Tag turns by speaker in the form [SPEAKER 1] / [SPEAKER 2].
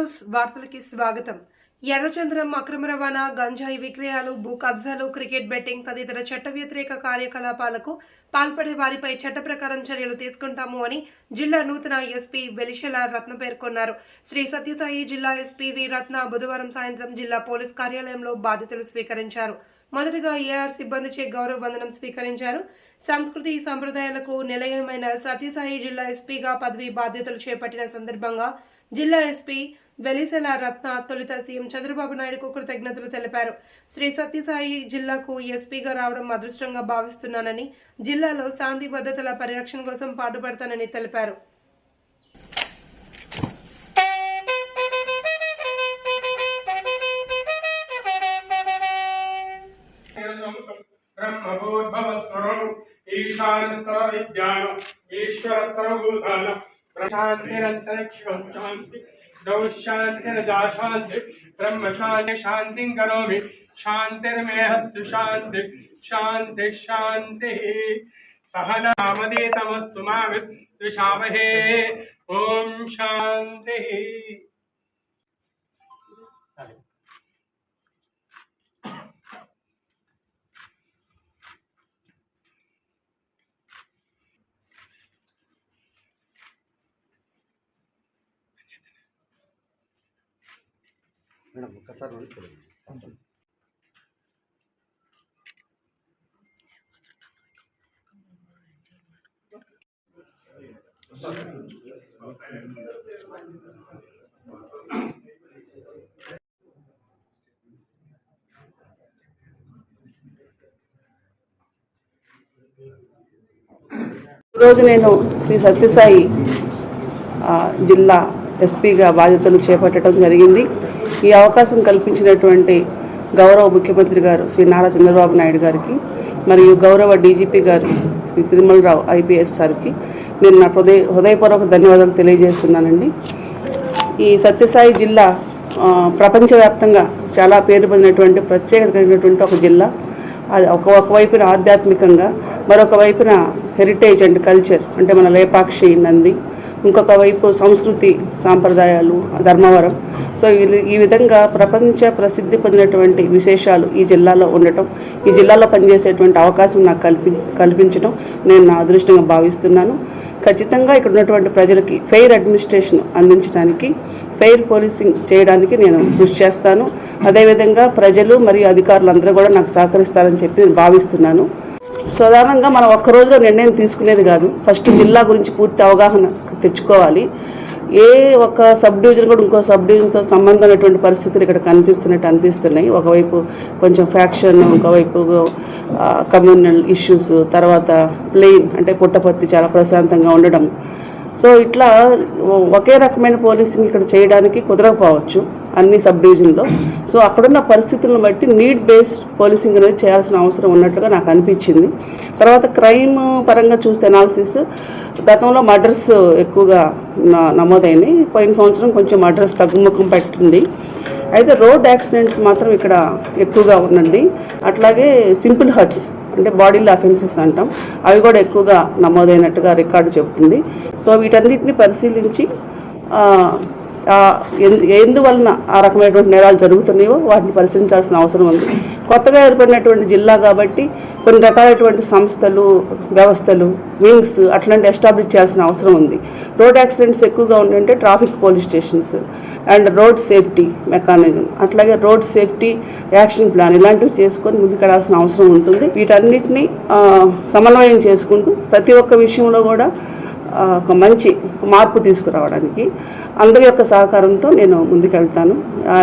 [SPEAKER 1] News వార్తలకి స్వాగతం. ఎర్రచంద్రం అక్రమ రవాణా, గంజాయి విక్రయాలు, భూ కబ్జాలు, క్రికెట్ బెట్టింగ్ తదితర చట్ట వ్యతిరేక కార్యకలాపాలకు పాల్పడే వారిపై చట్ట ప్రకారం చర్యలు తీసుకుంటాము అని జిల్లా నూతన ఎస్పీ వెలిశెల రత్న పేర్కొన్నారు. శ్రీ సత్యసాయి జిల్లా ఎస్పీ వి రత్న బుధవారం సాయంత్రం జిల్లా పోలీస్ కార్యాలయంలో బాధ్యతలు స్వీకరించారు. మొదటగా ఏఆర్ సిబ్బందిచే గౌరవ వందనం స్వీకరించారు. సంస్కృతి సంప్రదాయాలకు నిలయమైన సత్యసాయి జిల్లా ఎస్పీగా పదవి బాధ్యతలు చేపట్టిన సందర్భంగా జిల్లా ఎస్పీ వెలిశెల రత్న తొలుత సీఎం చంద్రబాబు నాయుడుకు కృతజ్ఞతలు తెలిపారు. శ్రీ సత్యసాయి జిల్లాకు ఎస్పీగా రావడం అదృష్టంగా భావిస్తున్నానని, జిల్లాలో శాంతి భద్రతల పరిరక్షణ కోసం పాటుపడతానని తెలిపారు.
[SPEAKER 2] शांति ब्रह्म शांति शांति करोमि शांतिर्मे हस्तु शांति शांति शांति सहनामदेतमस्तु मा विद्विषावहे ओम शांति।
[SPEAKER 3] మేడం ఒక్కసారి చూడండి.
[SPEAKER 4] ఈరోజు నేను శ్రీ సత్యసాయి జిల్లా ఎస్పీగా బాధ్యతలు చేపట్టడం జరిగింది. ఈ అవకాశం కల్పించినటువంటి గౌరవ ముఖ్యమంత్రి గారు శ్రీ నారా చంద్రబాబు నాయుడు గారికి మరియు గౌరవ డీజీపీ గారు శ్రీ తిరుమలరావు ఐపీఎస్ సార్కి నేను నా హృదయపూర్వక ధన్యవాదాలు తెలియజేస్తున్నానండి. ఈ సత్యసాయి జిల్లా ప్రపంచవ్యాప్తంగా చాలా పేరు పొందినటువంటి ప్రత్యేకత కలిగినటువంటి ఒక జిల్లా. అది ఒకవైపున ఆధ్యాత్మికంగా, మరొక వైపున హెరిటేజ్ అండ్ కల్చర్ అంటే మన లేపాక్షి నంది, ఇంకొక వైపు సంస్కృతి సాంప్రదాయాలు ధర్మవరం. సో ఈ విధంగా ప్రపంచ ప్రసిద్ధి పొందినటువంటి విశేషాలు ఈ జిల్లాలో ఉండటం, ఈ జిల్లాలో పనిచేసేటువంటి అవకాశం నాకు కల్పించడం నేను నా అదృష్టంగా భావిస్తున్నాను. ఖచ్చితంగా ఇక్కడ ఉన్నటువంటి ప్రజలకి ఫెయిర్ అడ్మినిస్ట్రేషన్ అందించడానికి, ఫెయిర్ పోలీసింగ్ చేయడానికి నేను కృషి చేస్తాను. అదేవిధంగా ప్రజలు మరియు అధికారులందరూ కూడా నాకు సహకరిస్తారని చెప్పి నేను భావిస్తున్నాను. సాధారణంగా మనం ఒక్క రోజులో నిర్ణయం తీసుకునేది కాదు. ఫస్ట్ జిల్లా గురించి పూర్తి అవగాహన తెచ్చుకోవాలి. ఏ ఒక సబ్ డివిజన్ కూడా ఇంకో సబ్ డివిజన్తో సంబంధం అనేటువంటి పరిస్థితులు ఇక్కడ అనిపిస్తున్నాయి. ఒకవైపు కొంచెం ఫ్యాక్షన్, ఒకవైపు కమ్యూనల్ ఇష్యూస్, తర్వాత ప్లెయిన్ అంటే పుట్టపర్తి చాలా ప్రశాంతంగా ఉండడం. సో ఇట్లా ఒకే రకమైన పోలీసింగ్ ఇక్కడ చేయడానికి కుదరకపోవచ్చు అన్ని సబ్ డివిజన్లో. సో అక్కడున్న పరిస్థితులను బట్టి నీడ్ బేస్డ్ పోలీసింగ్ అనేది చేయాల్సిన అవసరం ఉన్నట్టుగా నాకు అనిపించింది. తర్వాత క్రైమ్ పరంగా చూస్తే అనాలిసిస్, గతంలో మర్డర్స్ ఎక్కువగా నమోదైనాయి. పోయిన సంవత్సరం కొంచెం మర్డర్స్ తగ్గుముఖం పట్టింది. అయితే రోడ్ యాక్సిడెంట్స్ మాత్రం ఇక్కడ ఎక్కువగా ఉందండి. అట్లాగే సింపుల్ హర్ట్స్ అంటే బాడీలో అఫెన్సెస్ అంటాం, అవి కూడా ఎక్కువగా నమోదైనట్టుగా రికార్డు చెబుతుంది. సో వీటన్నిటిని పరిశీలించి ఎందువలన ఆ రకమైనటువంటి నేరాలు జరుగుతున్నాయో వాటిని పరిశీలించాల్సిన అవసరం ఉంది. కొత్తగా ఏర్పడినటువంటి జిల్లా కాబట్టి కొన్ని రకాలైనటువంటి సంస్థలు, వ్యవస్థలు, వింగ్స్ అట్లాంటి ఎస్టాబ్లిష్ చేయాల్సిన అవసరం ఉంది. రోడ్ యాక్సిడెంట్స్ ఎక్కువగా ఉంటే traffic police stations and road safety mechanism, అట్లాగే రోడ్ సేఫ్టీ యాక్షన్ ప్లాన్ ఇలాంటివి చేసుకొని ముందుకెళ్లాల్సిన అవసరం ఉంటుంది. వీటన్నిటిని సమన్వయం చేసుకుంటూ ప్రతి ఒక్క విషయంలో కూడా ఒక మంచి మార్పు తీసుకురావడానికి అందరి యొక్క సహకారంతో నేను ముందుకెళ్తాను.